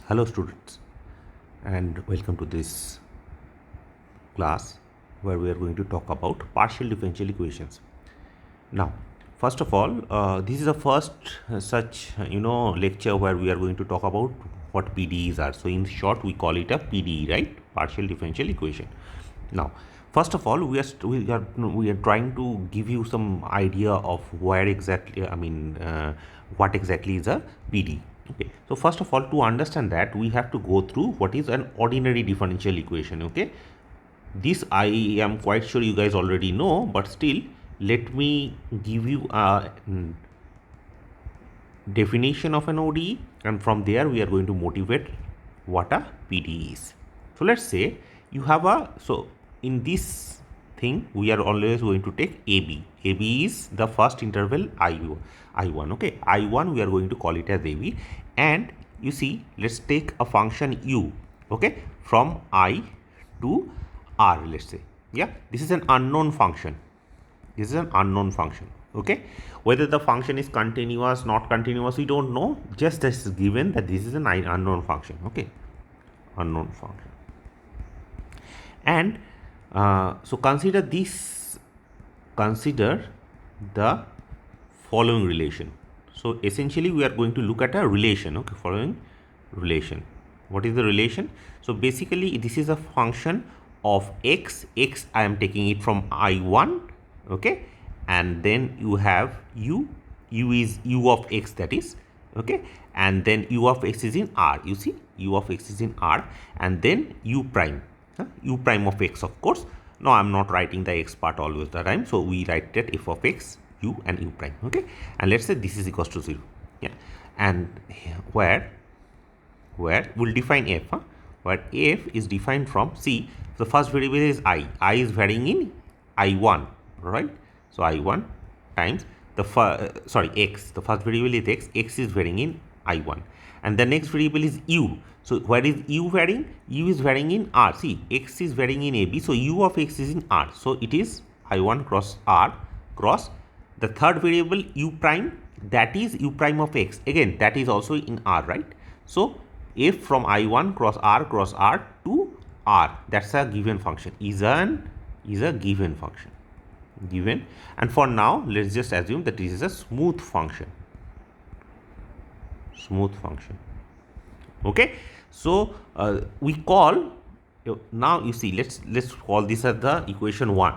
Hello students, and welcome to this class where we are going to talk about partial differential equations. Now, first of all, this is the first such lecture where we are going to talk about what PDEs are. So in short, we call it a PDE, right? Partial differential equation. Now, first of all, we are trying to give you some idea of where exactly, what exactly is a PDE. Okay, so first of all, to understand that, we have to go through what is an ordinary differential equation. Okay, this I am quite sure you guys already know, but still let me give you a definition of an ODE, and from there we are going to motivate what a PDE is. So let's say you have in this thing we are always going to take AB. AB is the first interval I1. Okay, I1 we are going to call it as AB, and you see, let's take a function U. Okay, from I to R, let's say. Yeah, this is an unknown function. This is an unknown function. Okay, whether the function is continuous, not continuous, we don't know. Just this is given that this is an unknown function. Okay, unknown function. And so consider the following relation. So essentially we are going to look at a relation. Okay, following relation. What is the relation? So basically this is a function of x. I am taking it from I1. Okay, and then you have u is u of x, that is. Okay, and then u of x is in R. You see, u of x is in R, and then u prime of x, of course. No, I am not writing the x part always the time, so we write that f of x, u and u prime. Okay, and let's say this is equals to 0. Yeah, and where we'll define f, where f is defined from, see, the first variable is I is varying in I1, right? So I1 times the x, the first variable is x is varying in I1, and the next variable is u. So where is u varying? U is varying in R. See, x is varying in AB, so u of x is in R. So it is I1 cross R cross the third variable u prime, that is u prime of x. Again, that is also in R, right? So f from I1 cross R to R, that's a given function, is a given function. Given, and for now let's just assume that this is a smooth function. Okay, so we call, now you see, let's call this as the equation 1.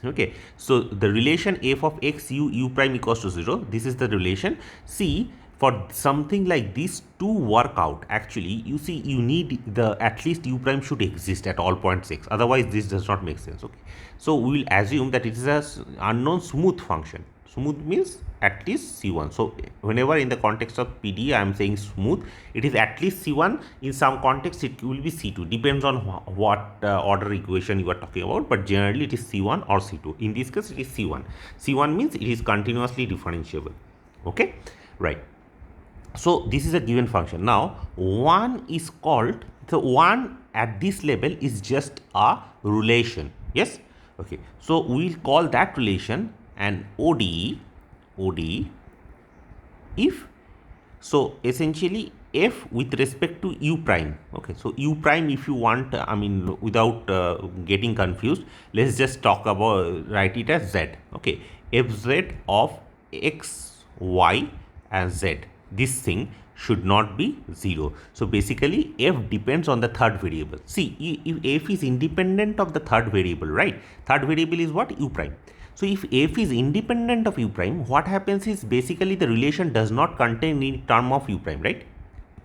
Okay, so the relation f of x u prime equals to 0, this is the relation. See, for something like this to work out, actually, you see, you need at least u prime should exist at all points x, otherwise this does not make sense. Okay, so we will assume that it is a unknown smooth function. Smooth means at least C1. So whenever in the context of PD I am saying smooth, it is at least C1. In some context it will be C2, depends on what order equation you are talking about, but generally it is C1 or C2. In this case it is C1. C1 means it is continuously differentiable. Okay, right. So this is a given function. Now 1 is called, so 1 at this level is just a relation. Yes. Okay, so we will call that relation an ODE if, so essentially f with respect to u prime. Okay, so u prime, if you want, without getting confused, let's just talk about, write it as z. Okay, fz of x, y and z, this thing should not be 0. So basically f depends on the third variable. See, if f is independent of the third variable, right? Third variable is what? U prime. So if f is independent of u prime, what happens is basically the relation does not contain any term of u prime, right?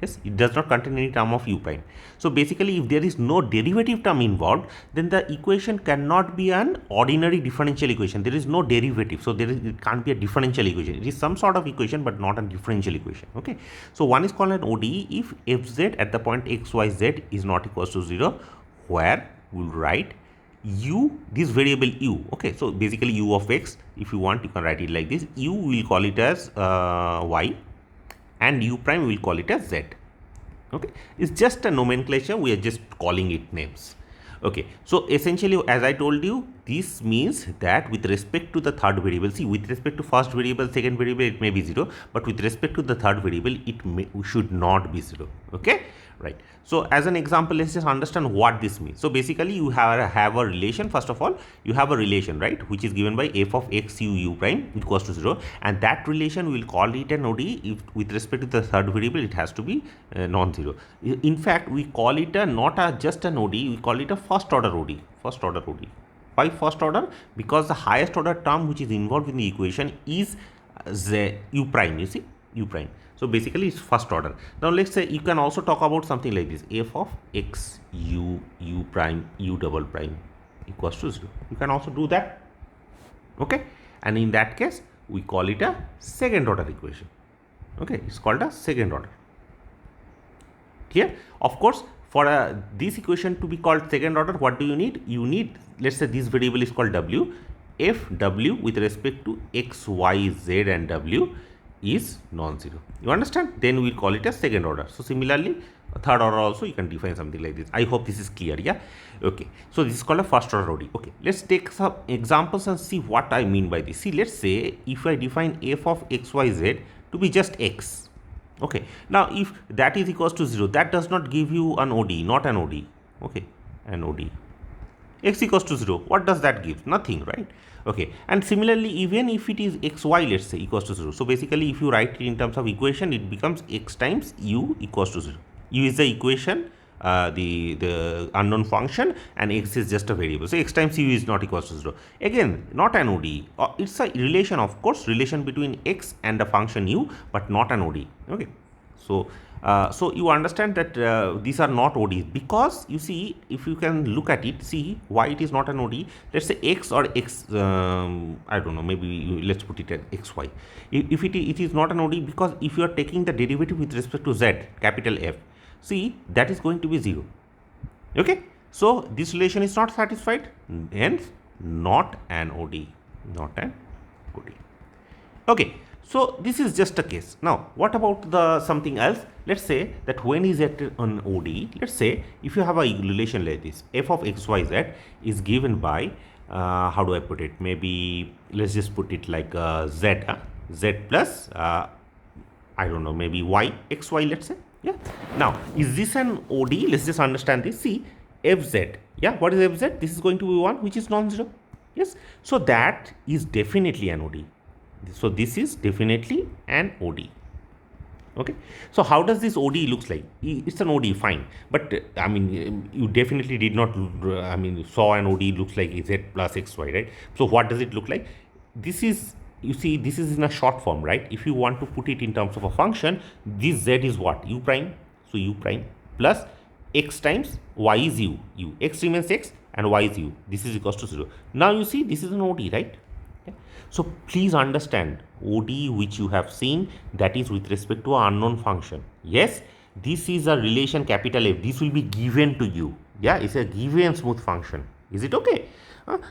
Yes, it does not contain any term of u prime. So basically if there is no derivative term involved, then the equation cannot be an ordinary differential equation. There is no derivative, so it can't be a differential equation. It is some sort of equation but not a differential equation. Okay, so one is called an ODE if fz at the point x, y, z is not equals to 0, where we will write u, this variable u. Okay, so basically u of x, if you want you can write it like this. U will call it as y, and u prime will call it as z. Okay, it's just a nomenclature, we are just calling it names. Okay, so essentially as I told you, this means that with respect to the third variable, see, with respect to first variable, second variable, it may be 0, but with respect to the third variable, it should not be 0. Okay, right. So as an example, let's just understand what this means. So basically you have a relation. First of all, you have a relation, right, which is given by f of x u prime equals to 0, and that relation we will call it an ODE. If with respect to the third variable, it has to be non-zero. In fact, we call it not just an ODE, we call it a first order ODE. First order ODE. Why first order? Because the highest order term which is involved in the equation is the u prime, you see, u prime. So basically it's first order. Now let's say you can also talk about something like this, f of x u prime u double prime equals to 0. You can also do that. Okay, and in that case we call it a second order equation. Okay, it's called a second order. Clear? Of course, for this equation to be called second order, what do you need? You need, let's say this variable is called w. If w with respect to x, y, z and w is non-zero, you understand, then we will call it a second order. So similarly, third order also you can define something like this. I hope this is clear. Yeah, okay, so this is called a first order ODE. Okay, let's take some examples and see what I mean by this. See, let's say if I define f of x, y, z to be just x. Okay, now if that is equals to 0, that does not give you an ODE, not an ODE. Okay, an ODE. X equals to 0, what does that give? Nothing, right? Okay, and similarly, even if it is xy, let's say, equals to 0. So basically, if you write it in terms of equation, it becomes x times u equals to 0. U is the equation, the unknown function, and x is just a variable. So x times u is not equals to 0. Again, not an ODE. It's a relation, of course, relation between x and the function u, but not an ODE. Okay, so so you understand that these are not ODEs, because you see, if you can look at it, see why it is not an ODE. Let's say x or x, I don't know, maybe let's put it at xy. If it is not an ODE, because if you are taking the derivative with respect to z, capital F, see, that is going to be 0. Okay, so this relation is not satisfied, hence not an ODE, not an ODE. Okay, so this is just a case. Now what about the something else? Let's say that when is it an ODE? Let's say if you have a relation like this, f of x, y, z is given by how do I put it? Maybe let's just put it like z plus I don't know, maybe y, x, y, let's say. Yeah. Now, is this an ODE? Let's just understand this. See, fz. Yeah, what is fz? This is going to be 1, which is non-zero. Yes. So that is definitely an ODE. So this is definitely an ODE. Okay. So how does this ODE looks like? It's an ODE, fine. But I mean, you definitely did not, I mean, saw an ODE looks like z plus xy, right? So what does it look like? This is, you see, this is in a short form, right? If you want to put it in terms of a function, this z is what? U prime. So u prime plus x times y is u. X remains x and y is u. This is equals to 0. Now you see, this is an ODE, right? So please understand, ODE which you have seen, that is with respect to an unknown function. Yes, this is a relation capital F. This will be given to you. Yeah, it's a given smooth function. Is it okay?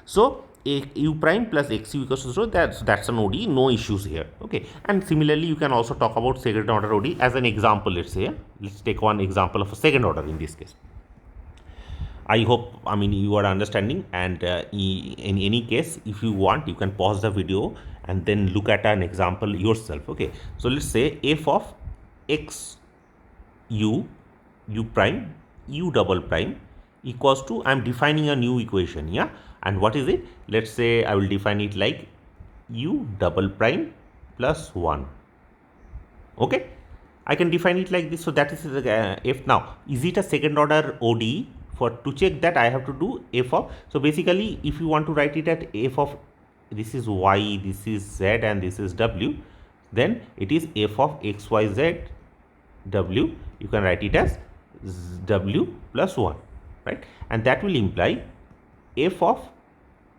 So u prime plus x u equals to 0, that's an ODE, no issues here. Okay, and similarly you can also talk about second order ODE as an example. Let's say, let's take one example of a second order in this case. I hope, I mean, you are understanding, and in any case, if you want, you can pause the video and then look at an example yourself. Okay, so let's say f of x u prime u double prime equals to, I am defining a new equation. Yeah, and what is it? Let's say I will define it like u double prime plus 1. Okay, I can define it like this. So that is f. Now, is it a second order ODE? For to check that, I have to do f of, so basically if you want to write it at f of, this is y, this is z and this is w, then it is f of x, y, z w. You can write it as w plus 1, right? And that will imply f of,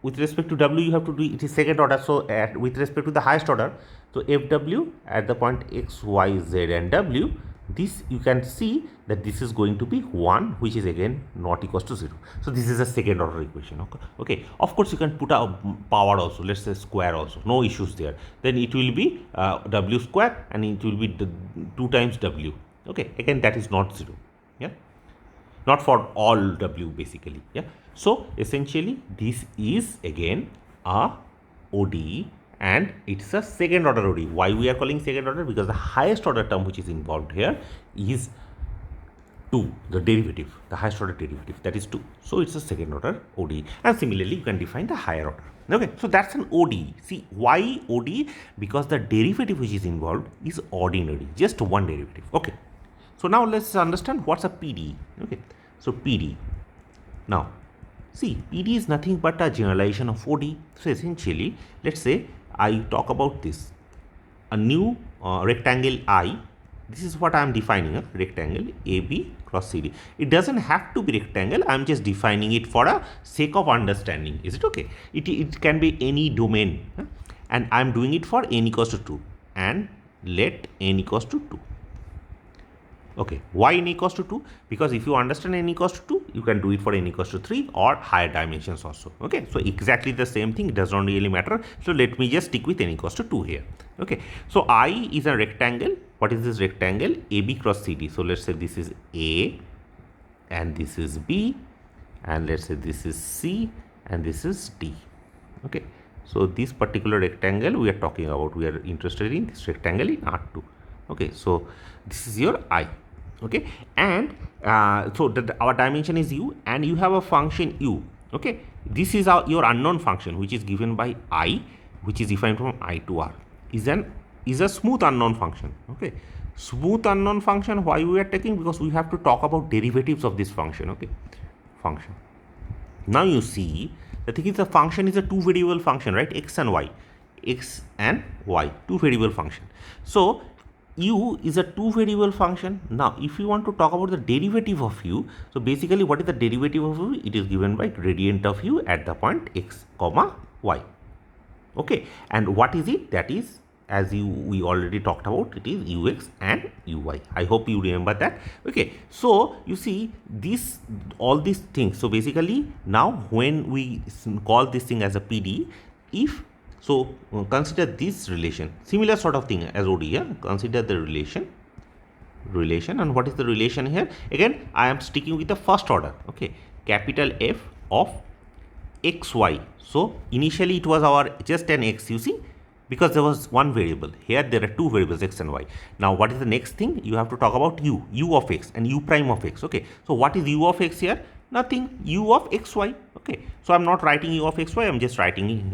with respect to w you have to do, it is second order, so with respect to the highest order, so fw at the point x, y, z and w, this you can see that this is going to be 1, which is again not equals to 0. So this is a second order equation. Okay, of course you can put a power also, let's say square also, no issues there. Then it will be w square and it will be 2 times w. Okay, again that is not 0. Yeah, not for all w basically. Yeah, so essentially this is again a ODE, and it's a second order ODE. Why we are calling second order? Because the highest order term which is involved here is 2, the derivative, the highest order derivative, that is 2. So it's a second order ODE. And similarly, you can define the higher order. Okay, so that's an ODE. See, why ODE? Because the derivative which is involved is ordinary, just one derivative. Okay, so now let's understand what's a PDE. Okay, so PDE. Now, see, PD is nothing but a generalization of ODE. So essentially, let's say I talk about this, a new rectangle I. This is what I am defining, a rectangle AB cross CD. It doesn't have to be rectangle. I am just defining it for a sake of understanding. Is it okay? It can be any domain, and I am doing it for n equals to 2, and let n equals to 2. Okay, why n equals to 2? Because if you understand n equals to 2, you can do it for n equals to 3 or higher dimensions also. Okay, so exactly the same thing, it does not really matter. So let me just stick with n equals to 2 here. Okay, so I is a rectangle. What is this rectangle? AB cross CD. So let's say this is A and this is B, and let's say this is C and this is D. Okay, so this particular rectangle we are talking about, we are interested in this rectangle in R2. Okay, so this is your I. Okay, and so our dimension is u, and you have a function u. Okay, this is your unknown function which is given by I, which is defined from I to R, is a smooth unknown function. Okay, smooth unknown function, why we are taking? Because we have to talk about derivatives of this function. Okay, function. Now you see, the thing is, the function is a two variable function, right? X and y, two variable function. So u is a two variable function. Now if you want to talk about the derivative of u, so basically what is the derivative of u? It is given by gradient of u at the point x comma y. Okay, and what is it? That is, as we already talked about, it is ux and uy. I hope you remember that. Okay, so you see all these things. So basically now when we call this thing as a PD, so consider this relation, similar sort of thing as ODE. Yeah? Consider the relation, and what is the relation here? Again, I am sticking with the first order. Okay, capital F of xy. So initially it was our just an x, you see, because there was one variable. Here there are two variables, x and y. Now what is the next thing? You have to talk about u of x and u prime of x. Okay, so what is u of x here? Nothing, u of xy. Okay, so I'm not writing u of xy, I'm just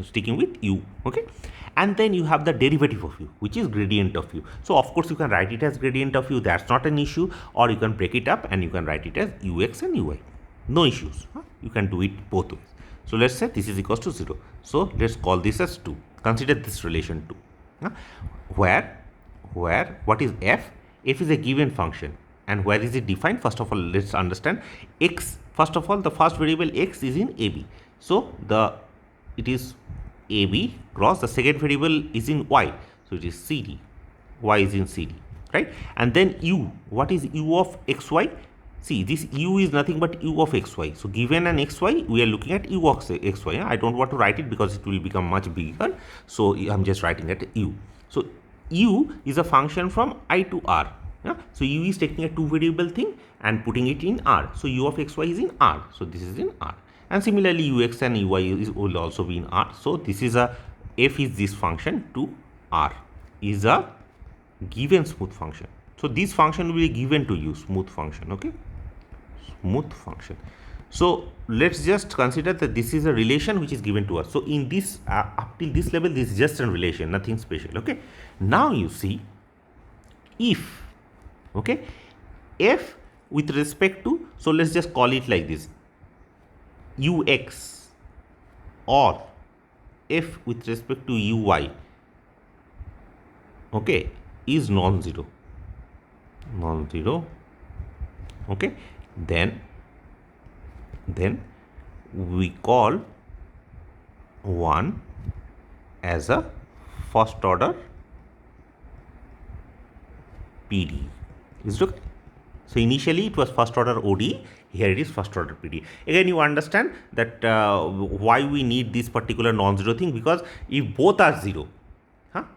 sticking with u. Okay, and then you have the derivative of u, which is gradient of u. So of course you can write it as gradient of u, that's not an issue, or you can break it up and you can write it as ux and uy. No issues. You can do it both ways. So let's say this is equals to 0. So let's call this as 2. Consider this relation 2. Where what is f? F is a given function. And where is it defined? First of all, let's understand x. First of all, the first variable x is in AB. So it is AB cross, the second variable is in y. So it is CD. Y is in CD, right? And then u. What is u of xy? See, this u is nothing but u of xy. So given an xy, we are looking at u of xy. I don't want to write it because it will become much bigger. So I'm just writing at u. So u is a function from I to R. Yeah? So u is taking a two variable thing and putting it in R. So u of xy is in R. So this is in R. And similarly ux and uy will also be in R. So this is f is this function to R is a given smooth function. So this function will be given to you, smooth function. Okay, smooth function. So let's just consider that this is a relation which is given to us. So in this up till this level, this is just a relation, nothing special. Okay, now you see, if okay, f with respect to, so let's just call it like this, ux, or f with respect to uy, okay, is non-zero, okay, then we call one as a first order PD. Is it okay? So initially it was first order ODE, here it is first order PD. Again, you understand that why we need this particular non-zero thing, because if both are 0,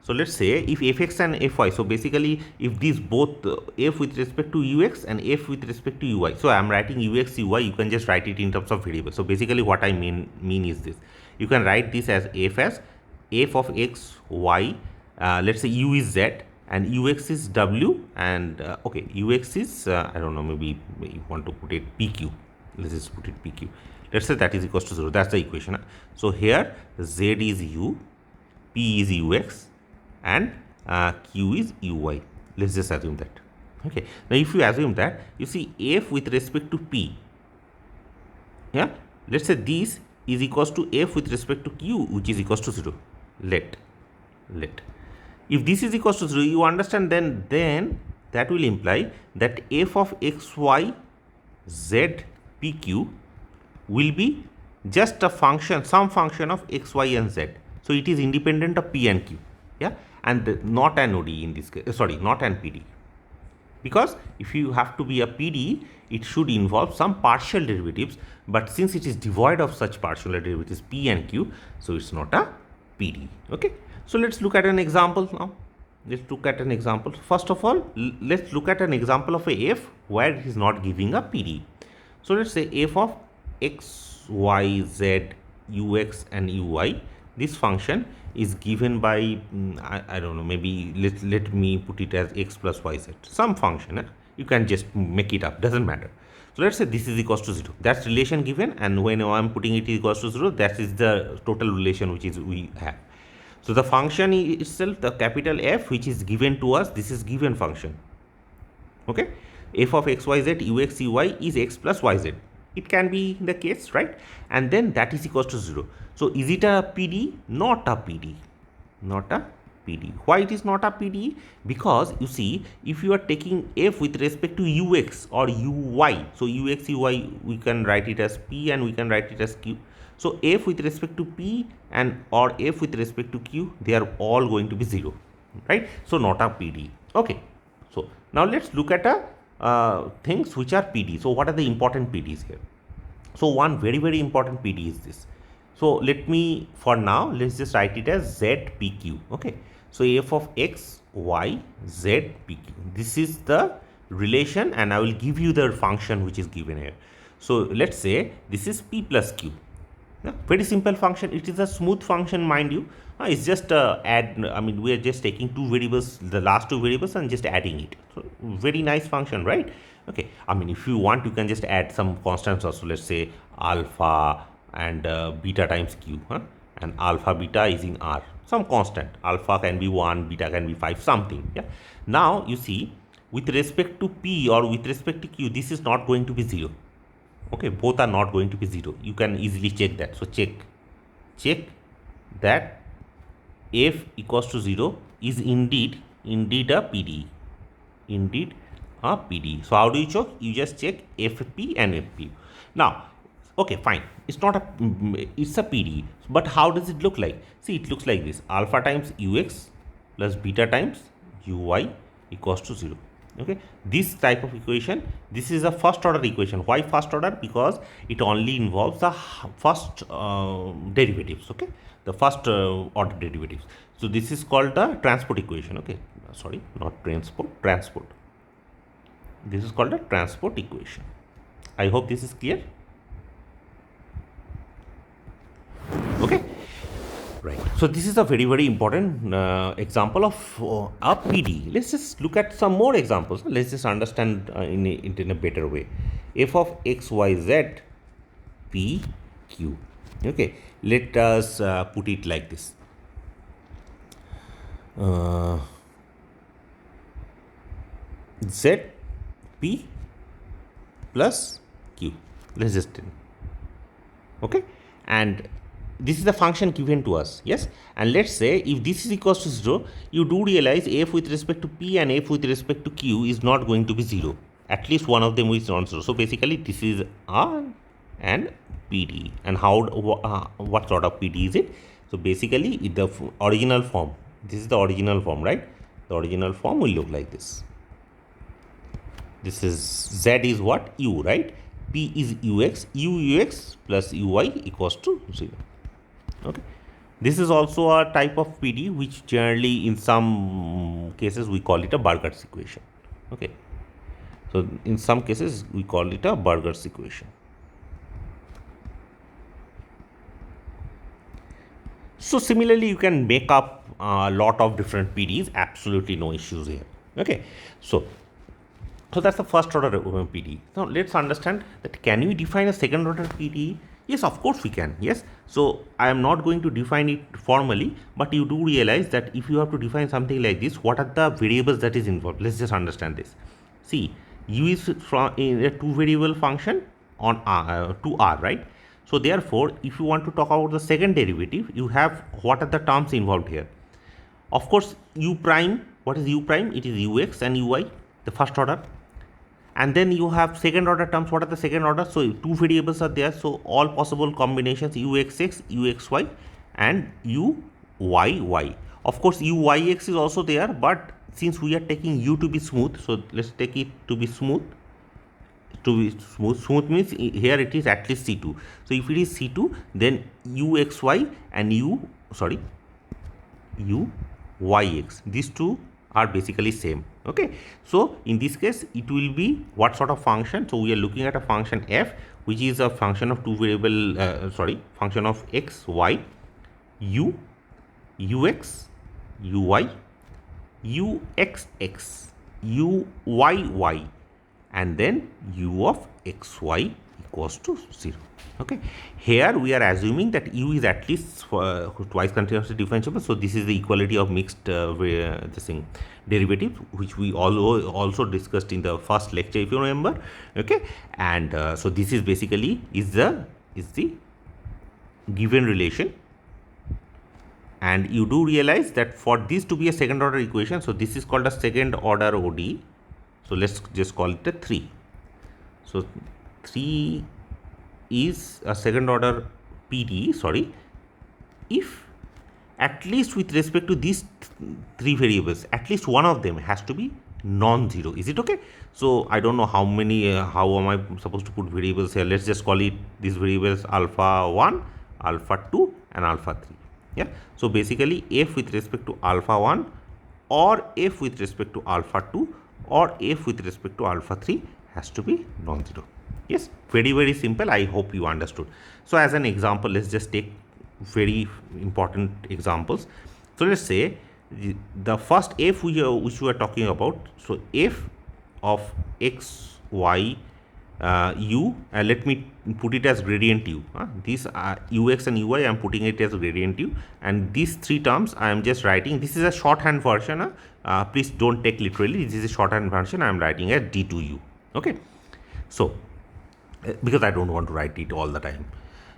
so let's say if fx and fy, so basically if these both f with respect to ux and f with respect to uy, so I am writing ux, uy, you can just write it in terms of variables. So basically what I mean is this, you can write this as f of x, y, let's say u is z and ux is w, and okay, ux is I don't know, maybe you want to put it pq. Let's just put it pq. Let's say that is equals to 0. That's the equation. So here z is u, p is ux, and q is uy. Let's just assume that. Okay. Now if you assume that, you see f with respect to p, yeah, let's say this is equals to f with respect to q, which is equals to 0. Let if this is equals to 0, you understand, then that will imply that f of x, y, z, p, q will be just a function, some function of x, y, and z. So it is independent of p and q, yeah, and not an ODE in this case, sorry, not an PD. Because if you have to be a PD, it should involve some partial derivatives, but since it is devoid of such partial derivatives p and q, so it's not a PD. Okay, so let's look at an example now. Let's look at an example. First of all, let's look at an example of a f where it is not giving a PD. So let's say f of x, y, z, ux, and uy. This function is given by I don't know, maybe let me put it as x plus yz, some function. You can just make it up, doesn't matter. So let's say this is equals to 0. That's relation given, and when I'm putting it equals to 0, that is the total relation which is we have. So the function itself, the capital F, which is given to us, this is given function. Okay, f of x, y, z, ux, uy is x plus yz. It can be the case, right? And then that is equals to 0. So is it a PD? Not a PD. Not a PD. Why it is not a PD? Because you see, if you are taking f with respect to ux or uy, so ux, uy, we can write it as p and we can write it as q. So f with respect to p and or f with respect to q, they are all going to be 0, right? So not a PD. Okay. So now let's look at things which are PD. So what are the important PDs here? So one very, very important PD is this. So let me, for now, let's just write it as ZPQ. Okay. So f of x, y, z, pq. This is the relation, and I will give you the function which is given here. So let's say this is p plus q. Very simple function. It is a smooth function, mind you. It's just add, I mean, we are just taking two variables, the last two variables, and just adding it. So very nice function, right? Okay, I mean, if you want, you can just add some constants also. Let's say alpha and beta times q, and alpha beta is in r, some constant. Alpha can be 1, beta can be 5, something. Yeah. Now you see, with respect to p or with respect to q, this is not going to be 0. Okay, both are not going to be 0. You can easily check that. So check that f equals to 0 is indeed a PD. Indeed a PD. So how do you check? You just check FP and FP. Now, okay, fine. It's not a, it's a PD. But how does it look like? See, it looks like this. Alpha times ux plus beta times uy equals to 0. Okay, this type of equation, this is a first order equation. Why first order? Because it only involves the first derivatives. Okay, the first order derivatives. So this is called the transport equation. Okay, sorry, not transport. This is called a transport equation. I hope this is clear. Okay. Right. So this is a very, very important example of a PD. Let's just look at some more examples. Let's just understand in a better way. F of x, y, z, p, q. Okay. Let us put it like this. Z, p plus q. Let's just, okay. And this is the function given to us, yes, and let's say if this is equals to 0, you do realize f with respect to p and f with respect to q is not going to be 0. At least one of them is not 0. So basically this is R and PD. And how what sort of PD is it? So basically the original form, this is the original form, right? The original form will look like this. This is z is what? U, right? P is ux, ux plus uy equals to 0. Okay, this is also a type of PD, which generally in some cases we call it a Burger's equation. Okay, so in some cases we call it a Burger's equation. So similarly, you can make up lot of different PDs, absolutely no issues here. Okay, so that's the first order PD. Now let's understand that can we define a second order PD? Yes, of course we can. Yes, so I am not going to define it formally, but you do realize that if you have to define something like this, what are the variables that is involved? Let's just understand this. See, u is from in a two variable function on R, to R, right? So therefore, if you want to talk about the second derivative, you have what are the terms involved here? Of course, u prime. What is u prime? It is ux and uy, the first order. And then you have second order terms. What are the second order? So two variables are there. So all possible combinations uxx, uxy, and uyy. Of course, uyx is also there, but since we are taking u to be smooth, so let's take it to be smooth. Smooth means here it is at least C2. So if it is C2, then uxy and uyx, these two are basically same. Okay, so in this case it will be what sort of function? So we are looking at a function f, which is a function of two variable function of x, y, u, ux, uy, uxx, uyy, and then u of xy equals to 0. Okay, here we are assuming that u is at least twice continuously differentiable. So this is the equality of mixed derivative, which we also discussed in the first lecture, if you remember. Okay, and so this is basically is the given relation, and you do realize that for this to be a second order equation, so this is called a second order ODE. So let's just call it a 3. So 3 is a second order PD, if at least with respect to these three variables, at least one of them has to be non-zero. Is it okay? So I don't know how many, how am I supposed to put variables here? Let's just call it these variables alpha 1, alpha 2 and alpha 3. Yeah. So basically f with respect to alpha 1 or f with respect to alpha 2 or f with respect to alpha 3 has to be non-zero. Yes, very simple. I hope you understood. So as an example, let's just take very important examples. So let's say the first f which we are talking about. So f of x, y, u, let me put it as gradient u. These are ux and uy, I am putting it as gradient u, and these three terms I am just writing. This is a shorthand version. Please don't take literally. This is a shorthand version. I am writing as d2u. Okay, so because I don't want to write it all the time.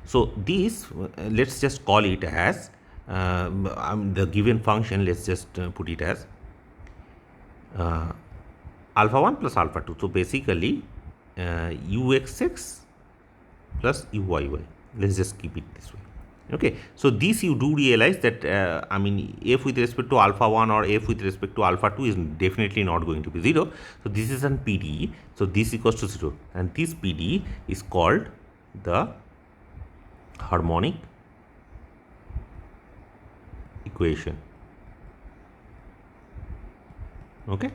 So these let's just call it as the given function. Let's just put it as alpha 1 plus alpha 2. So basically uxx plus uyy. Let's just keep it this way. Okay, so this you do realize that I mean f with respect to alpha 1 or f with respect to alpha 2 is definitely not going to be 0. So this is an PDE. So this equals to 0, and this PDE is called the harmonic equation. Okay,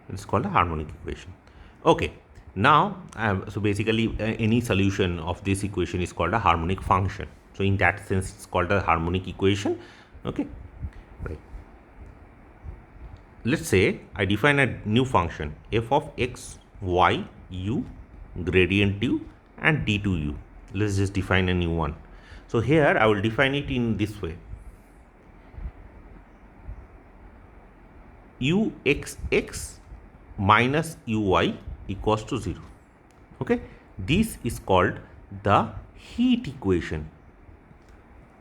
it's called a harmonic equation. Okay, now so basically any solution of this equation is called a harmonic function. So in that sense it's called a harmonic equation. Okay, right. Let's say I define a new function f of x, y, u, gradient u and d2u. Let's just define a new one. So here I will define it in this way. uxx minus uy equals to 0. Okay, this is called the heat equation.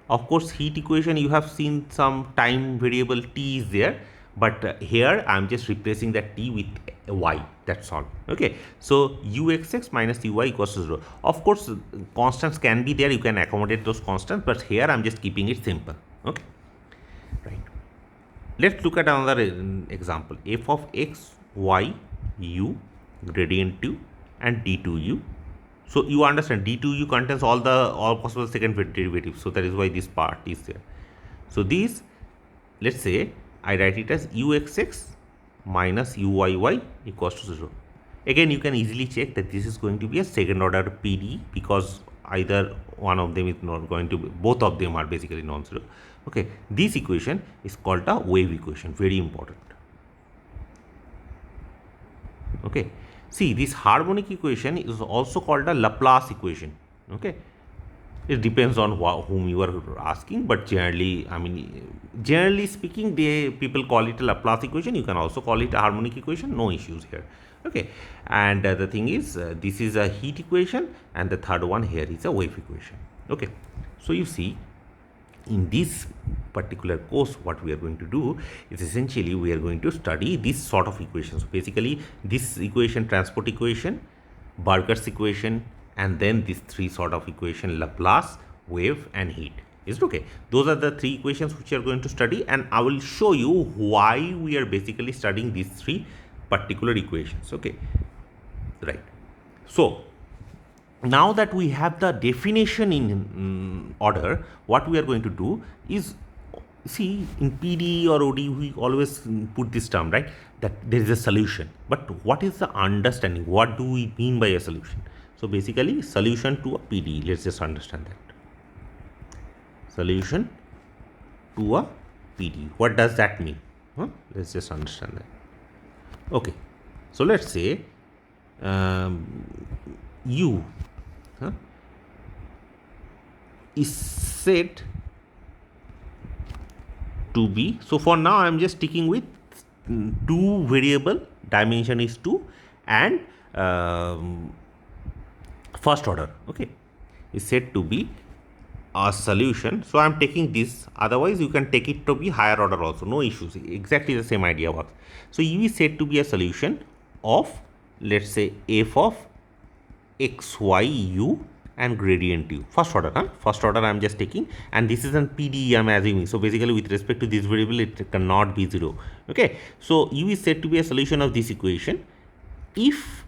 Of course, heat equation, you have seen some time variable t is there, but here I am just replacing that t with y. That's all. Okay, so uxx minus uy equals to 0. Of course, constants can be there. You can accommodate those constants, but here I am just keeping it simple. Okay, right. Let's look at another example. F of x, y, u, gradient u and d2u. So you understand d2u contains all possible second derivatives. So that is why this part is there. So these, let's say I write it as uxx minus uyy equals to 0. Again, you can easily check that this is going to be a second order PD because either one of them is not going to be, both of them are basically non-zero. Okay, this equation is called a wave equation, very important. Okay, see, this harmonic equation is also called a Laplace equation. Okay, it depends on whom you are asking, but generally, I mean, generally speaking, people call it a Laplace equation. You can also call it a harmonic equation. No issues here. Okay, and the thing is, this is a heat equation, and the third one here is a wave equation. Okay, so you see, in this particular course, what we are going to do is essentially we are going to study this sort of equations. So basically, this equation, transport equation, Burger's equation, and then these three sort of equation, Laplace, wave, and heat. Is it okay? Those are the three equations which we are going to study, and I will show you why we are basically studying these three particular equations. Okay, right. So now that we have the definition in order, what we are going to do is, see, in PD or OD we always put this term, right, that there is a solution. But what is the understanding? What do we mean by a solution? So basically, solution to a PD, let's just understand that. Solution to a PD, what does that mean? Let's just understand that. Okay, so let's say U is said to be, so for now I am just sticking with two variable, dimension is 2, and first order, okay, is said to be a solution. So I am taking this, otherwise you can take it to be higher order also, no issues, exactly the same idea works. So U is said to be a solution of, let's say, f of x, y, u and gradient u, first order. First order I am just taking, and this is an PD I am assuming. So basically, with respect to this variable, it cannot be 0. Okay, so U is said to be a solution of this equation if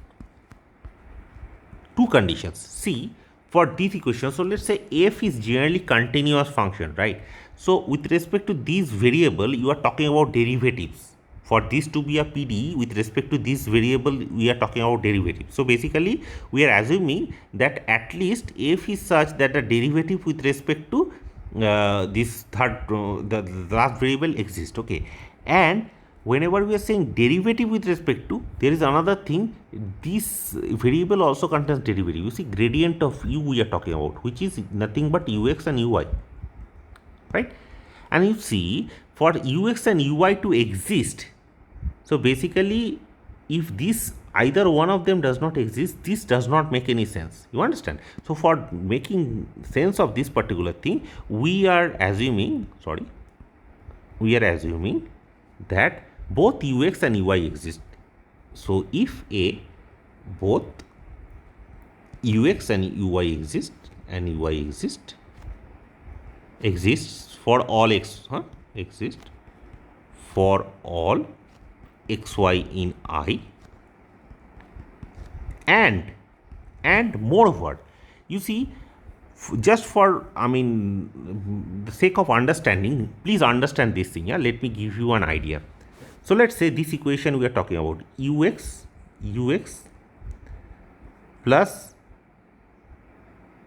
two conditions. See, for this equation, so let's say f is generally continuous function, right? So with respect to this variable, you are talking about derivatives. For this to be a PD, with respect to this variable, we are talking about derivatives. So basically, we are assuming that at least f is such that the derivative with respect to this third, the last variable exists. Okay, and whenever we are saying derivative with respect to, there is another thing, this variable also contains derivative. You see, gradient of u we are talking about, which is nothing but ux and uy, right? And you see, for ux and uy to exist, so basically, if this either one of them does not exist, this does not make any sense. You understand? So for making sense of this particular thing, we are assuming that both ux and uy exist. So if both ux and uy exist, and uy exists for all x, exist for all xy in I, and moreover, you see, just for, I mean, the sake of understanding, please understand this thing. Yeah, let me give you an idea. So let's say this equation we are talking about, ux plus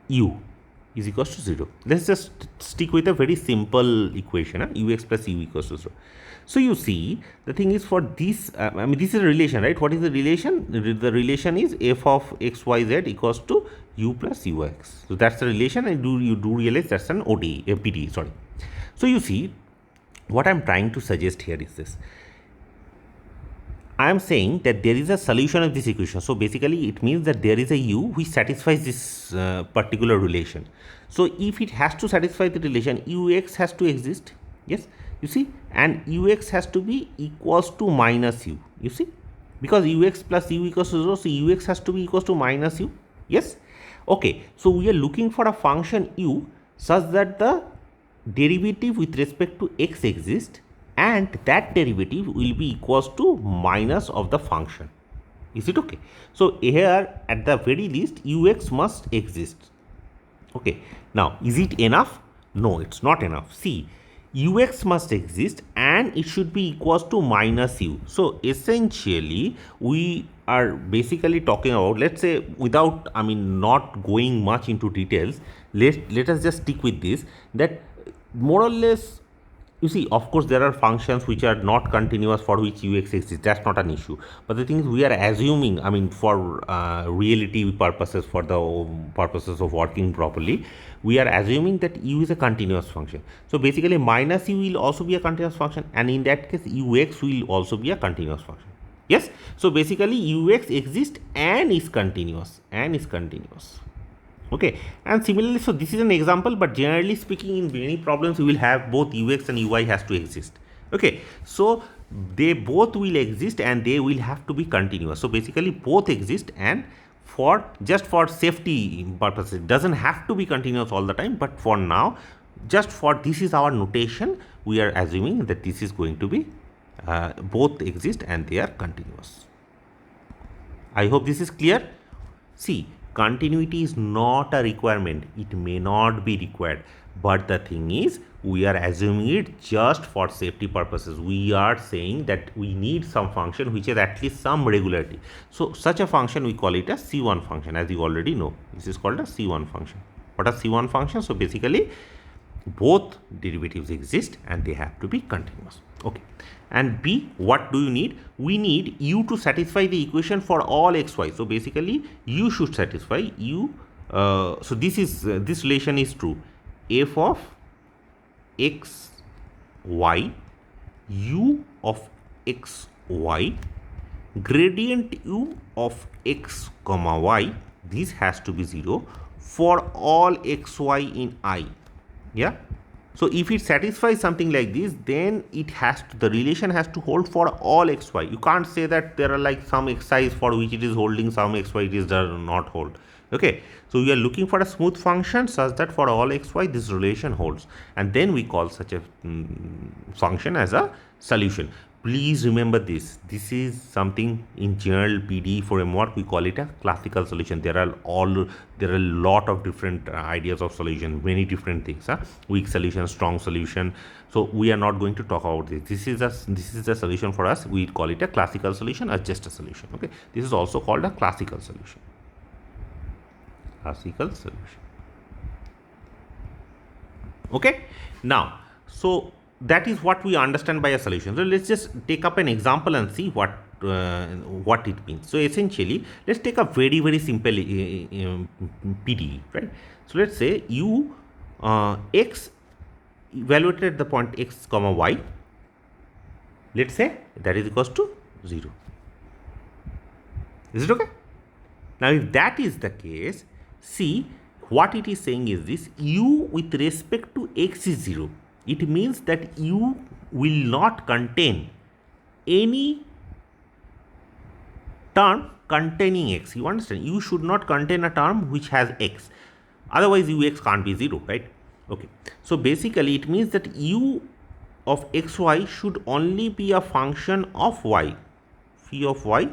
u is equals to 0. Let's just stick with a very simple equation, ux plus u equals to 0. So you see, the thing is, for this, I mean, this is a relation, right? What is the relation? The relation is f of x, y, z equals to u plus ux. So that's the relation, and you do realize that's an ODE, a PD, sorry. So you see, what I'm trying to suggest here is this. I am saying that there is a solution of this equation. So basically, it means that there is a u which satisfies this particular relation. So if it has to satisfy the relation, ux has to exist. Yes, you see, and ux has to be equals to minus u. You see, because ux plus u equals to 0, so ux has to be equals to minus u. Yes, okay. So we are looking for a function u such that the derivative with respect to x exists, and that derivative will be equals to minus of the function. Is it okay? So here, at the very least, ux must exist. Okay, now is it enough? No, it's not enough. See, ux must exist and it should be equals to minus u. So essentially, we are basically talking about, let's say, without, I mean, not going much into details, let us just stick with this, that more or less You see, of course, there are functions which are not continuous for which ux exists. That's not an issue. But the thing is, we are assuming, I mean, for reality purposes, for the purposes of working properly, we are assuming that u is a continuous function. So basically, minus u will also be a continuous function, and in that case, ux will also be a continuous function. Yes. So basically, ux exists and is continuous, Okay, and similarly, so this is an example, but generally speaking, in many problems we will have both ux and ui has to exist. Okay, so they both will exist and they will have to be continuous. So basically both exist, and for just for safety purposes, it doesn't have to be continuous all the time, but for now, just for this is our notation, we are assuming that this is going to be both exist and they are continuous. I hope this is clear. See, continuity is not a requirement. It may not be required. But the thing is, we are assuming it just for safety purposes. We are saying that we need some function which has at least some regularity. So, such a function we call it a C1 function, as you already know. This is called a C1 function. What are C1 functions? So, basically, both derivatives exist and they have to be continuous. Okay. And B, what do you need? We need u to satisfy the equation for all xy. So basically, u should satisfy u. So this is this relation is true. F of x y, u of x y, gradient u of x comma y. This has to be 0 for all xy in I. Yeah. So if it satisfies something like this, then it has to, the relation has to hold for all xy. You can't say that there are like some xi's for which it is holding, some xy it is does not hold. Okay, so we are looking for a smooth function such that for all xy this relation holds, and then we call such a function as a solution. Please remember this. This is something in general PDE framework we call it a classical solution. There are a lot of different ideas of solution, many different things. Weak solution, strong solution. So we are not going to talk about this. This is a solution for us. We call it a classical solution or just a solution. Okay, this is also called a classical solution. Classical solution. Okay, now so that is what we understand by a solution. So let's just take up an example and see what it means. So essentially, let's take a very simple PDE, right? So let's say u x evaluated at the point x comma y. Let's say that is equals to 0. Is it okay? Now, if that is the case, see what it is saying is this: u with respect to x is 0. It means that u will not contain any term containing x. You understand? U should not contain a term which has x. Otherwise, ux can't be 0, right? Okay. So basically, it means that u of xy should only be a function of y, phi of y,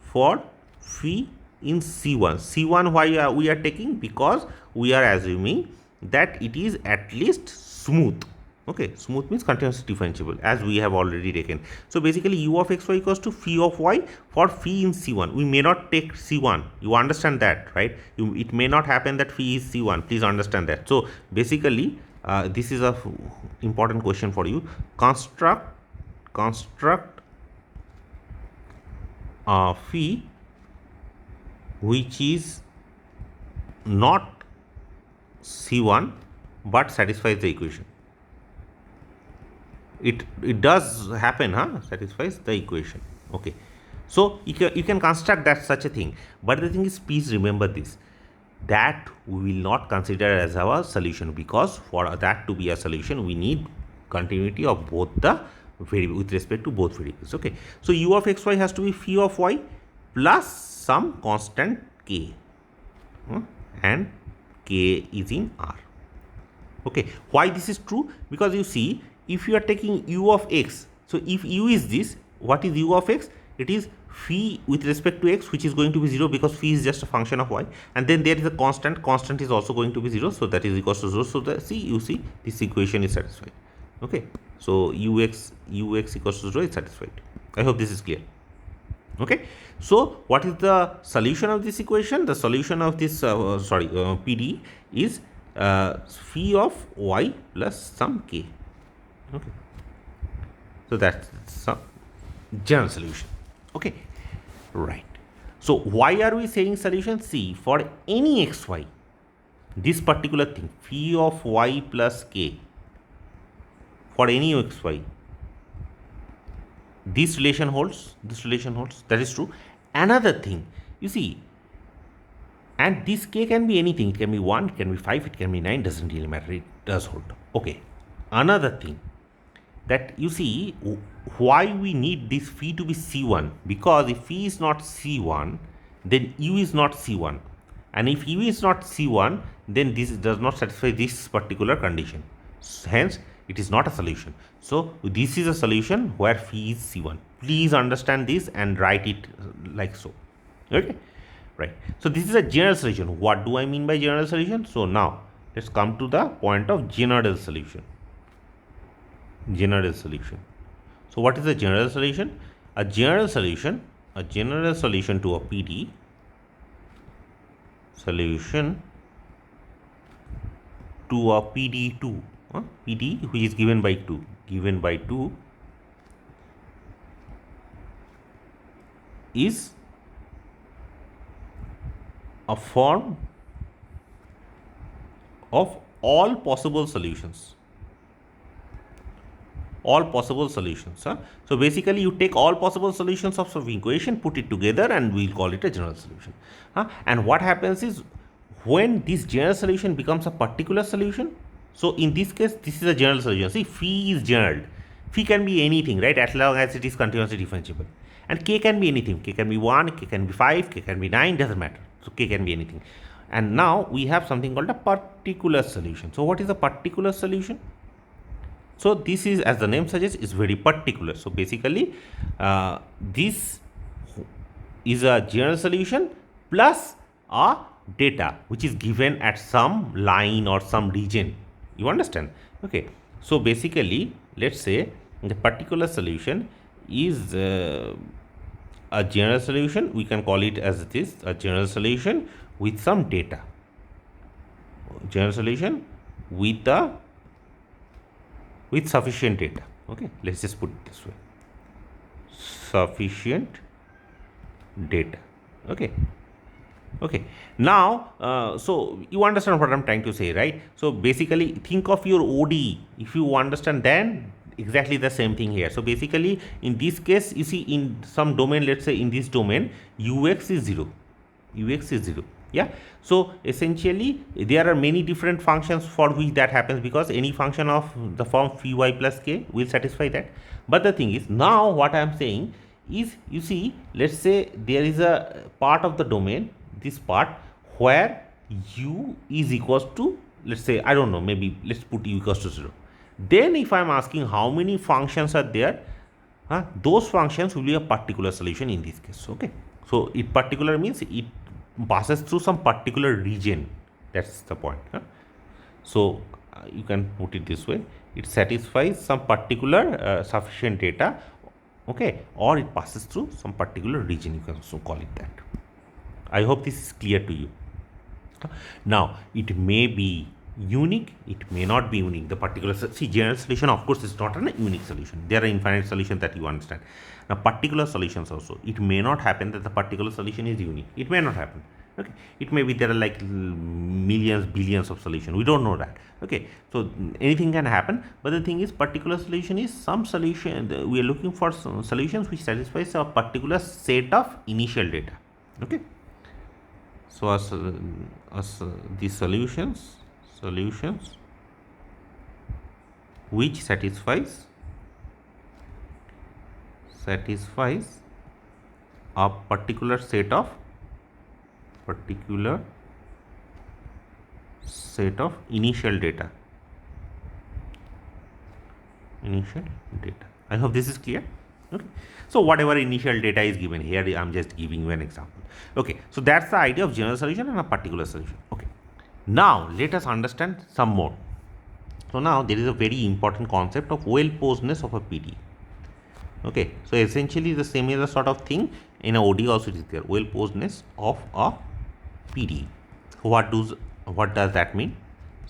for phi in C1. C1 why we are taking? Because we are assuming that it is at least smooth. Okay, smooth means continuously differentiable, as we have already taken. So basically, u of xy equals to phi of y for phi in C1. We may not take C1. You understand that, right? It may not happen that phi is C1. Please understand that. So basically, this is a important question for you. Construct phi which is not C1 but satisfies the equation. It does happen, satisfies the equation. Okay, so you can construct that such a thing, but the thing is, please remember this, that we will not consider as our solution, because for that to be a solution we need continuity of both the variables with respect to both variables. Okay, so u of xy has to be phi of y plus some constant k, and k is in R. Okay, why this is true? Because you see, if you are taking u of x, so if u is this, what is u of x? It is phi with respect to x, which is going to be 0 because phi is just a function of y, and then there is a constant is also going to be 0, so that is equals to 0. So you see this equation is satisfied. Okay, so ux equals to 0 is satisfied. I hope this is clear. Okay, so what is the solution of this equation? The solution of this PD is phi of y plus some k. Okay, So that's some general solution. Okay, right. So why are we saying solution? See, for any xy, this particular thing phi of y plus k, for any xy, this relation holds, this relation holds, that is true. Another thing, you see, and this k can be anything, it can be 1, it can be 5, it can be 9, doesn't really matter, it does hold. Okay, another thing, that you see why we need this phi to be C1, because if phi is not C1, then U is not C1, and if U is not C1, then this does not satisfy this particular condition, hence it is not a solution. So this is a solution where phi is C1. Please understand this and write it like so. Okay, right. So this is a general solution. What do I mean by general solution? So now let's come to the point of general solution. General solution. So what is a general solution? A general solution to a PD solution to a PD2, PD which is given by 2 is a form of all possible solutions. All possible solutions. So basically you take all possible solutions of some equation, put it together, and we'll call it a general solution. And what happens is, when this general solution becomes a particular solution, so in this case this is a general solution. See, phi is general. Phi can be anything, right, as long as it is continuously differentiable. And k can be anything. K can be 1, k can be 5, k can be 9, doesn't matter. So k can be anything. And now we have something called a particular solution. So what is a particular solution? So this is, as the name suggests, is very particular. So basically this is a general solution plus a data which is given at some line or some region. You understand? Okay. So basically, let's say the particular solution is a general solution. We can call it as this, a general solution with some data. General solution with sufficient data. Okay, let's just put it this way, sufficient data. Okay, now so you understand what I'm trying to say, right? So basically think of your ODE. If you understand, then exactly the same thing here. So basically in this case, you see, in some domain, let's say in this domain, ux is 0. Yeah, so essentially there are many different functions for which that happens, because any function of the form phi y plus k will satisfy that. But the thing is, now what I am saying is, you see, let's say there is a part of the domain, this part, where u is equals to, let's say, I don't know, maybe let's put u equals to 0. Then if I am asking how many functions are there, those functions will be a particular solution in this case. Okay, so it particular means it passes through some particular region. That's the point. So you can put it this way, it satisfies some particular sufficient data, okay, or it passes through some particular region, you can also call it that. I hope this is clear to you. Now it may be unique, it may not be unique. The particular, see, general solution of course is not a unique solution. There are infinite solutions that you understand. Now particular solutions also, it may not happen that the particular solution is unique. It may not happen. Okay, it may be there are like millions, billions of solutions. We don't know that. Okay, so anything can happen. But the thing is, particular solution is some solution. We are looking for some solutions which satisfies a particular set of initial data. Okay, so as the solutions which satisfies a particular set of initial data. I hope this is clear. Okay, so whatever initial data is given here, I am just giving you an example. Okay, so that's the idea of general solution and a particular solution. Okay, now let us understand some more. So now there is a very important concept of well-posedness of a PD. Okay, so essentially the same is a sort of thing in a ODE also it is there, well-posedness of a PD. What does that mean?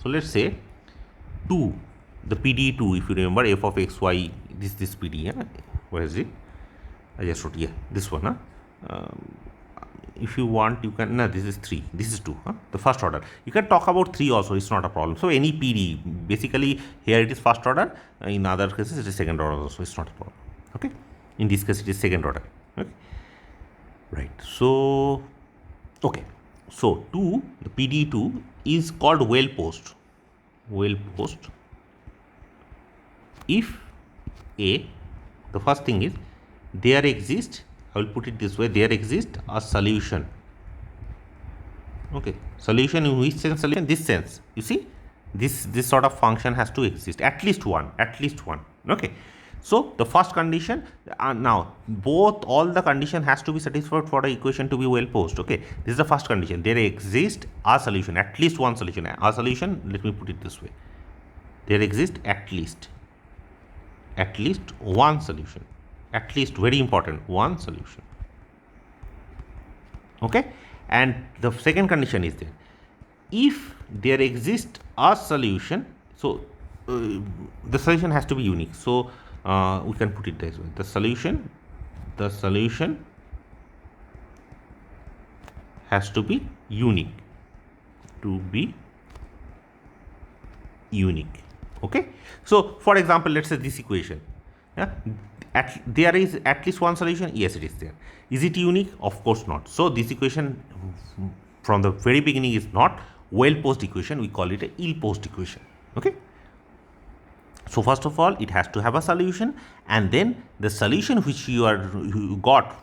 So let's say the PD2, if you remember, f of xy this PD, yeah? Where is it? I just wrote, yeah, this one, huh? If you want, you can, no, this is 3, this is 2, huh? The first order. You can talk about 3 also, it's not a problem. So any PD, basically here it is first order, in other cases it is second order also, it's not a problem. Okay, in this case it is second order. Okay, right. So okay, so 2, the PD2 is called well post. Well post if A, the first thing is there exists, I will put it this way, there exists a solution. Okay, solution in which sense? Solution, this sense. You see, this sort of function has to exist, at least one. Okay, so the first condition, now all the condition has to be satisfied for the equation to be well posed. Okay, this is the first condition, there exists a solution, at least one solution. A solution, let me put it this way, there exists at least one solution, at least, very important, one solution. Okay, and the second condition is there, if there exists a solution, so the solution has to be unique. So we can put it this way, the solution has to be unique, Okay, so for example, let's say this equation, yeah, there is at least one solution. Yes, it is there. Is it unique? Of course not. So this equation from the very beginning is not well posed equation, we call it a ill posed equation. Okay, so first of all it has to have a solution, and then the solution which you got,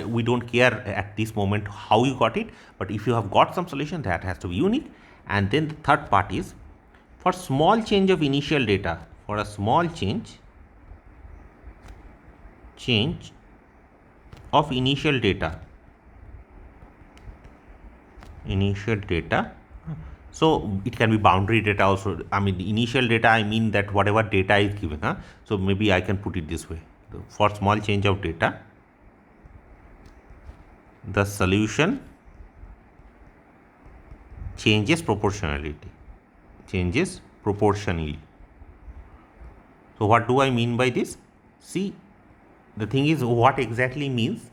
we don't care at this moment how you got it, but if you have got some solution, that has to be unique. And then the third part is, for small change of initial data, for a small change of initial data, so it can be boundary data also. I mean, the initial data, I mean that whatever data is given, huh? So maybe I can put it this way, for small change of data, the solution changes proportionally. So what do I mean by this? See, the thing is, what exactly means,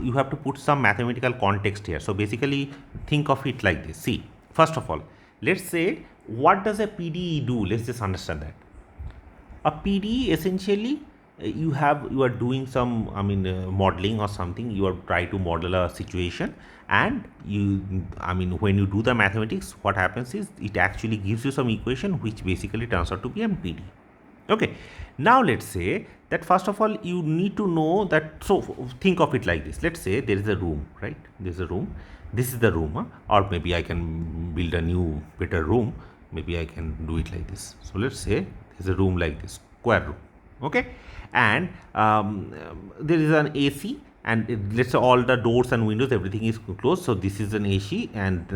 you have to put some mathematical context here. So basically think of it like this. See, first of all, let's say, what does a PDE do? Let's just understand that. A PDE, essentially, you are doing some, modeling or something. You are trying to model a situation, and when you do the mathematics, what happens is it actually gives you some equation which basically turns out to be a PDE. Okay, now let's say that first of all you need to know that. So think of it like this. Let's say there is a room, right? There's a room. This is the room, huh? Or maybe I can build a new better room. Maybe I can do it like this. So let's say there's a room like this, square room. Okay, and there is an AC, and let's say all the doors and windows, everything is closed. So this is an AC, and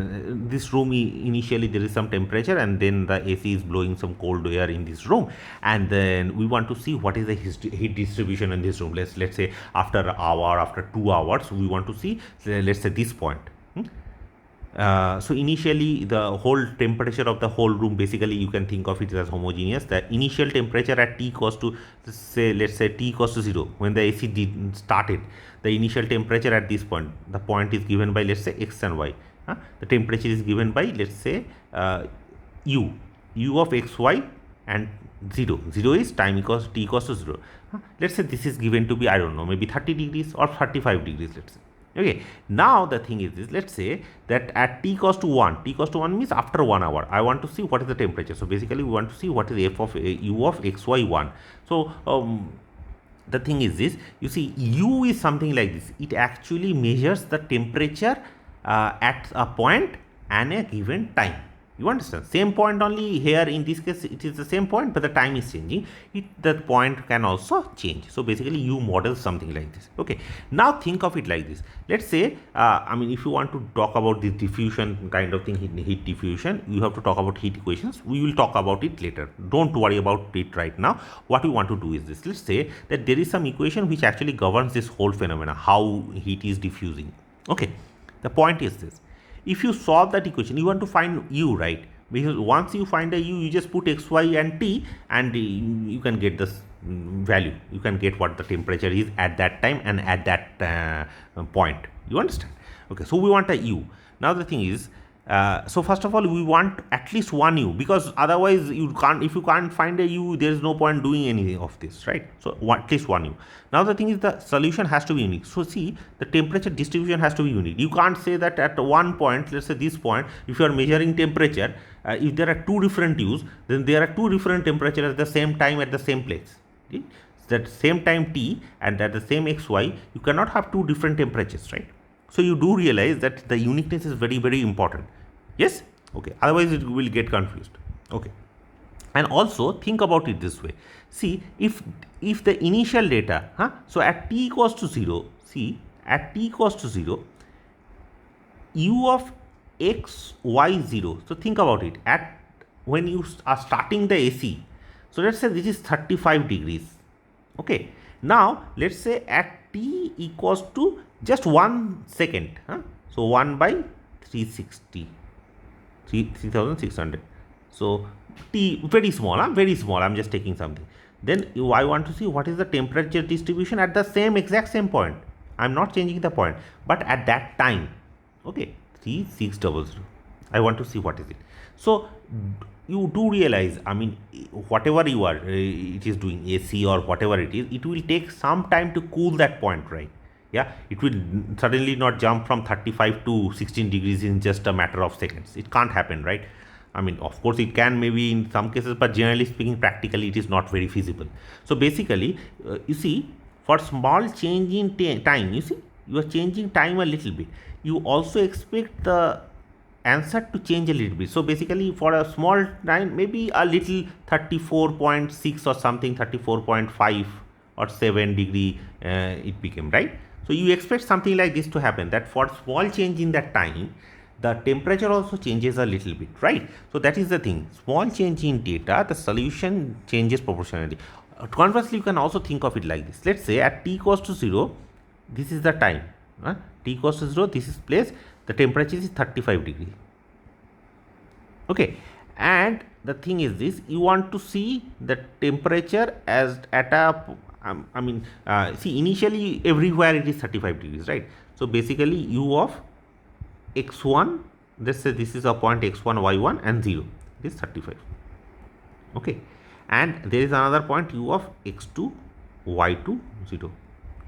this room, initially there is some temperature, and then the AC is blowing some cold air in this room, and then we want to see what is the heat distribution in this room. Let's say after an hour, after 2 hours, we want to see, let's say, this point. So initially the whole temperature of the whole room, basically you can think of it as homogeneous. The initial temperature at T equals to, let's say T equals to 0, when the AC started, the initial temperature at this point, the point is given by, let's say, X and Y. The temperature is given by, let's say, U of X, Y, and 0 is time equals T equals to 0. Let's say this is given to be, I don't know, maybe 30 degrees or 35 degrees, let's say. Okay, now the thing is this, let's say that at T equals to 1, means after 1 hour, I want to see what is the temperature. So basically we want to see what is F of U of XY1. So the thing is this, you see, U is something like this. It actually measures the temperature at a point and a given time. You understand? Same point only here, in this case it is the same point, but the time is changing. The point can also change. So basically you model something like this. Okay, now think of it like this. Let's say, if you want to talk about this diffusion kind of thing, heat diffusion, you have to talk about heat equations. We will talk about it later. Don't worry about it right now. What we want to do is this. Let's say that there is some equation which actually governs this whole phenomena, how heat is diffusing. Okay, the point is this. If you solve that equation, you want to find U, right? because once you find a u, you just put x, y and t, and you can get this value. You can get what the temperature is at that time and at that point. You understand? Okay, so we want a u. Now the thing is, so first of all, we want at least one u, because otherwise you can't, if you can't find a u, there is no point doing anything of this, right? So at least one u. Now the thing is, the solution has to be unique. So see, the temperature distribution has to be unique. You can't say that at one point, let's say this point, if you are measuring temperature, if there are two different u's, then there are two different temperatures at the same time at the same place. Okay? That same time t and at the same xy, you cannot have two different temperatures, right? So you do realize that the uniqueness is very, very important. Yes? Okay. Otherwise it will get confused. Okay. And also think about it this way. See, if the initial data, so at t equals to 0, see, at t equals to 0, u of x, y 0. So think about it. At when you are starting the AC, so let's say this is 35 degrees. Okay. Now let's say at t equals to just 1 second. So 1 by 360. 3600. So t very small, very small. I'm just taking something. Then I want to see what is the temperature distribution at the exact same point. I'm not changing the point, but at that time. Okay, 3600. I want to see what is it. So you do realize, I mean, whatever you are, it is doing AC or whatever it is, it will take some time to cool that point, right? Yeah, it will suddenly not jump from 35 to 16 degrees in just a matter of seconds. It can't happen, right? I mean, of course it can maybe in some cases, but generally speaking, practically it is not very feasible. So basically, you see, for small change in time, you see, you are changing time a little bit. You also expect the answer to change a little bit. So basically, for a small time, maybe a little 34.6 or something, 34.5 or 7 degree it became, right? So you expect something like this to happen, that for small change in that time, the temperature also changes a little bit, right? So that is the thing. Small change in data, the solution changes proportionally. Conversely, you can also think of it like this. Let's say at t equals to 0, this is the time. T equals to 0, this is place, the temperature is 35 degree. Okay, and the thing is this, you want to see the temperature as at a see, initially everywhere it is 35 degrees, right? So basically u of x1, let's say this is a point x1, y1 and 0, it is 35. Okay, and there is another point u of x2, y2, 0,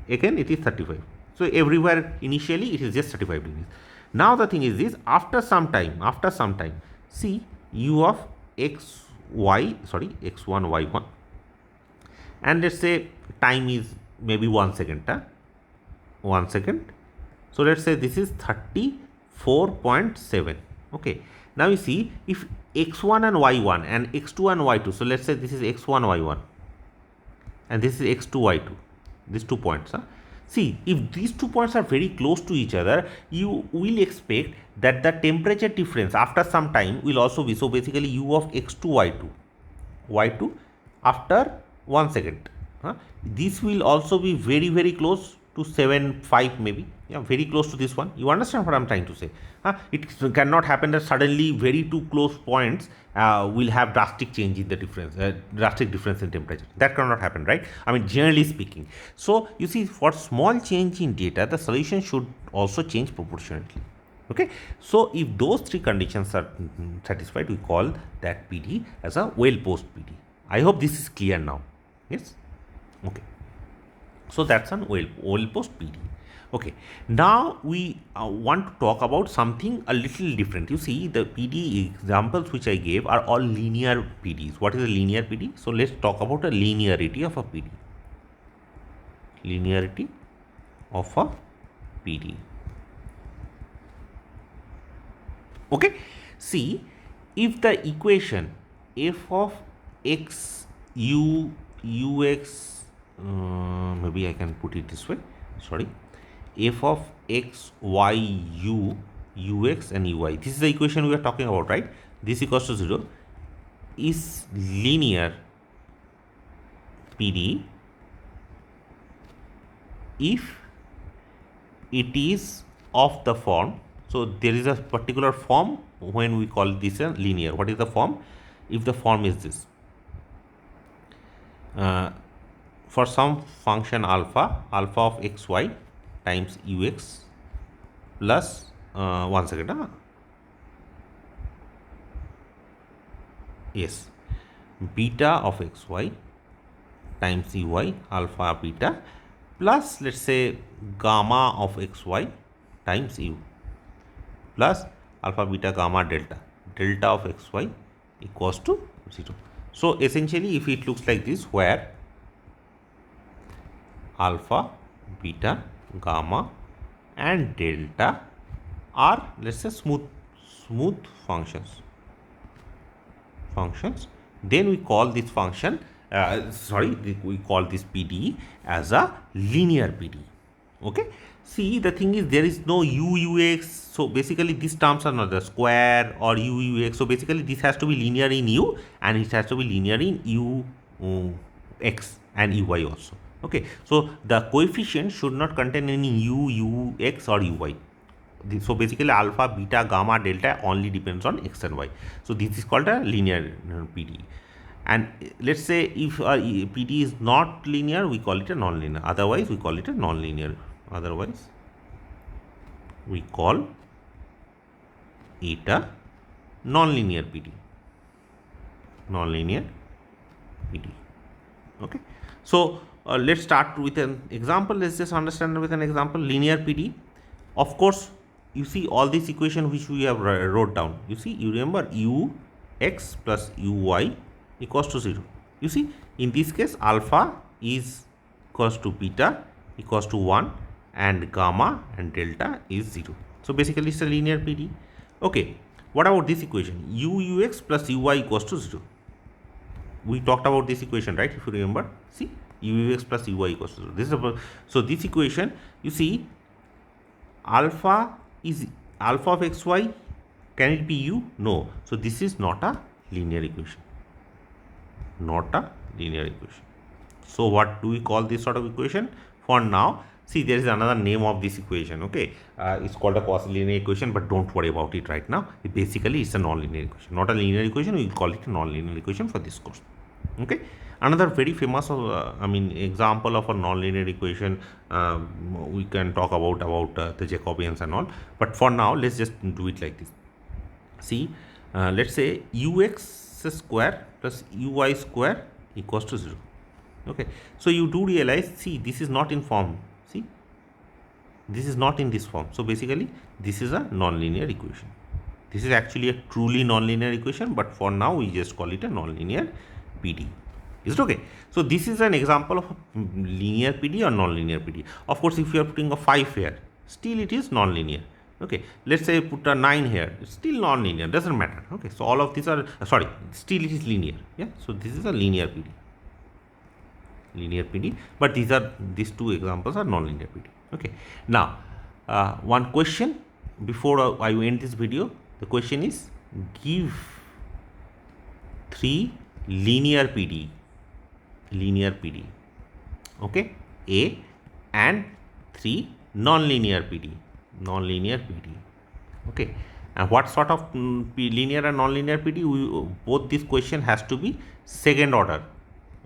again it is 35. So everywhere initially it is just 35 degrees. Now the thing is this, after some time, see, u of x1, y1, and let's say time is maybe 1 second, 1 second. So let's say this is 34.7. Okay, now you see, if x1 and y1 and x2 and y2, so let's say this is x1, y1 and this is x2, y2, these 2 points. See, if these 2 points are very close to each other, you will expect that the temperature difference after some time will also be, so basically u of x2, y2 after 1 second. This will also be very, very close to 7.5 maybe. Yeah, very close to this one. You understand what I'm trying to say? It cannot happen that suddenly very two close points will have drastic change in the difference, drastic difference in temperature. That cannot happen, right? I mean, generally speaking. So you see, for small change in data, the solution should also change proportionately. Okay, so if those three conditions are satisfied, we call that PD as a well-posed PD. I hope this is clear now. Yes. Okay. So that's an well-posed PD. Okay, now we want to talk about something a little different. You see, the PD examples which I gave are all linear PDs. What is a linear PD? So let's talk about a linearity of a PD. Linearity of a PD. Okay, see, if the equation f of x u ux, maybe I can put it this way, sorry, f of x, y, u, ux and uy, this is the equation we are talking about, right? This equals to 0 is linear PD if it is of the form, So there is a particular form when we call this a linear. What is the form? If the form is this, for some function alpha of xy times ux plus one second, yes, beta of xy times uy alpha beta plus let's say gamma of xy times u plus alpha beta gamma delta of xy equals to 0. So essentially if it looks like this, where alpha beta gamma and delta are, let's say, smooth functions, then we call this function we call this PDE as a linear PDE. Okay, see, the thing is there is no ux, so basically these terms are not the square or ux, so basically this has to be linear in u and it has to be linear in ux and uy also. Okay, so the coefficient should not contain any ux or uy. So basically alpha beta gamma delta only depends on x and y, so this is called a linear PDE. And let's say if PD is not linear, we call it a non-linear, otherwise we call it a non-linear, otherwise we call it a non-linear PD. Okay, so let's start with an example. Let's just understand with an example. Linear PD, of course, you see all this equation which we have wrote down, you see, you remember ux plus uy equals to 0. You see, in this case alpha is equals to beta equals to 1 and gamma and delta is 0. So basically it's a linear PD. Okay, what about this equation? ux plus uy equals to 0. We talked about this equation, right? If you remember, see, ux plus uy equals to 0. This is so this equation, you see, alpha of xy, can it be u? No. So this is not a linear equation. So what do we call this sort of equation? For now, see, there is another name of this equation. Okay, it's called a quasi-linear equation, but don't worry about it right now. Basically it's a non-linear equation, not a linear equation. We will call it a non-linear equation for this course. Okay, another very famous example of a non-linear equation, we can talk about the Jacobians and all, but for now let's just do it like this. See, let's say ux square plus uy square equals to 0. Okay, so you do realize, see, this is not in form, see, this is not in this form, so basically this is a non-linear equation. This is actually a truly non-linear equation, but for now we just call it a non-linear PD. Is it okay? So this is an example of a linear PD or non-linear PD. Of course, if you are putting a 5 here, still it is non-linear. Okay, let's say put a 9 here, it's still non-linear, doesn't matter. Okay, so all of these are still it is linear. Yeah, so this is a linear PD, but these two examples are non-linear PD. Okay, now one question before I end this video. The question is, give 3 linear PD, okay, A, and 3 non-linear PD. Okay, and what sort of linear and non-linear PD? Both this question has to be second order.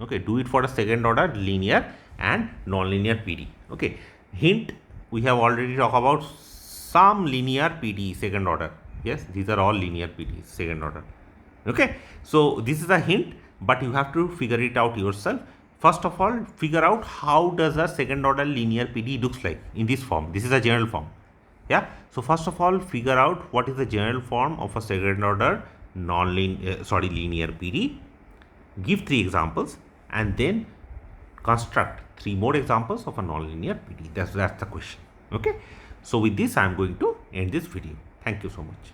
Okay, do it for a second order linear and non-linear PD. Okay, hint, we have already talked about some linear PD second order. Yes, these are all linear PDs second order. Okay, so this is a hint, but you have to figure it out yourself. First of all, figure out how does a second order linear PD looks like in this form. This is a general form. Yeah, so first of all, figure out what is the general form of a second order linear PD. Give 3 examples and then construct 3 more examples of a non-linear PD. That's the question. Okay, so with this I am going to end this video. Thank you so much.